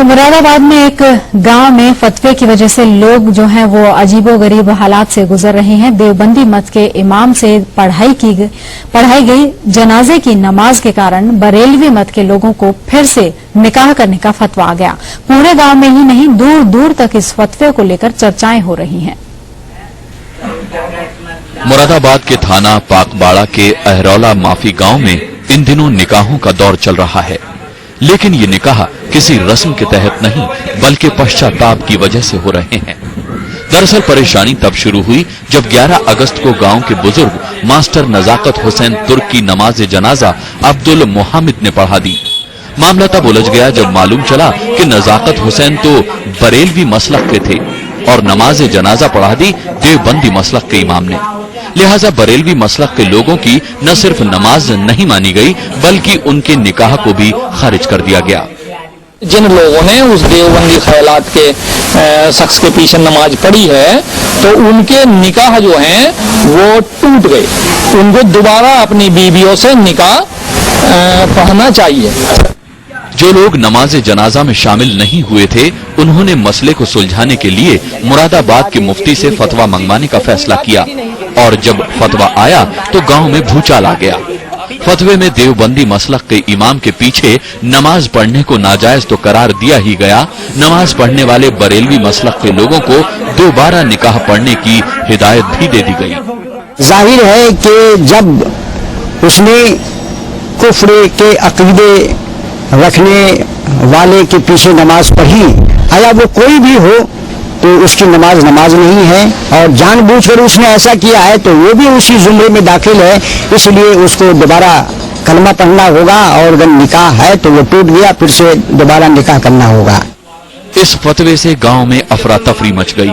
تو مرادآباد میں ایک گاؤں میں فتوے کی وجہ سے لوگ جو ہیں وہ عجیبوغریب حالات سے گزر رہے ہیں۔ دیوبندی مت کے امام سے پڑھائی گئی جنازے کی نماز کے کارن بریلوی مت کے لوگوں کو پھر سے نکاح کرنے کا فتویٰ آ گیا۔ پورے گاؤں میں ہی نہیں، دور دور تک اس فتوے کو لے کر چرچائیں ہو رہی ہیں۔ مرادآباد کے تھانہ پاک باڑہ کے اہرولا مافی گاؤں میں ان دنوں نکاحوں کا دور چل رہا ہے، لیکن یہ نکاح کسی رسم کے تحت نہیں بلکہ پشچاتاپ کی وجہ سے ہو رہے ہیں۔ دراصل پریشانی تب شروع ہوئی جب 11 اگست کو گاؤں کے بزرگ ماسٹر نزاکت حسین ترک کی نماز جنازہ عبد المحمد نے پڑھا دی۔ معاملہ تب الجھ گیا جب معلوم چلا کہ نزاکت حسین تو بریلوی مسلک کے تھے اور نماز جنازہ پڑھا دی دیوبندی مسلک کے امام نے۔ لہٰذا بریلوی مسلک کے لوگوں کی نہ صرف نماز نہیں مانی گئی بلکہ ان کے نکاح کو بھی خارج کر دیا گیا۔ جن لوگوں نے اس دیوبندی خیالات کے شخص کے پیچھے نماز پڑھی ہے تو ان کے نکاح جو ہیں وہ ٹوٹ گئے، ان کو دوبارہ اپنی بیویوں سے نکاح پڑھنا چاہیے۔ جو لوگ نماز جنازہ میں شامل نہیں ہوئے تھے انہوں نے مسئلے کو سلجھانے کے لیے مرادآباد کے مفتی سے فتویٰ منگوانے کا فیصلہ کیا، اور جب فتویٰ آیا تو گاؤں میں بھوچال آ گیا۔ فتوے میں دیوبندی مسلک کے امام کے پیچھے نماز پڑھنے کو ناجائز تو قرار دیا ہی گیا، نماز پڑھنے والے بریلوی مسلک کے لوگوں کو دوبارہ نکاح پڑھنے کی ہدایت بھی دے دی گئی۔ ظاہر ہے کہ جب اس نے کفر کے عقیدے رکھنے والے کے پیچھے نماز پڑھی، آیا وہ کوئی بھی ہو تو اس کی نماز نہیں ہے، اور جان بوجھ کر اس نے ایسا کیا ہے تو وہ بھی اسی زمرے میں داخل ہے، اس لیے اس کو دوبارہ کلمہ پڑھنا ہوگا، اور اگر نکاح ہے تو وہ ٹوٹ گیا، پھر سے دوبارہ نکاح کرنا ہوگا۔ اس فتوے سے گاؤں میں افراتفری مچ گئی،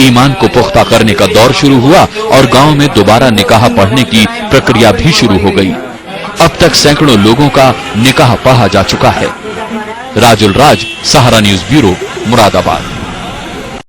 ایمان کو پختہ کرنے کا دور شروع ہوا اور گاؤں میں دوبارہ نکاح پڑھنے کی پرکریا بھی شروع ہو گئی۔ اب تک سینکڑوں لوگوں کا نکاح پڑھا جا چکا ہے۔ راج الراج، سہارا نیوز بیورو، مرادآباد۔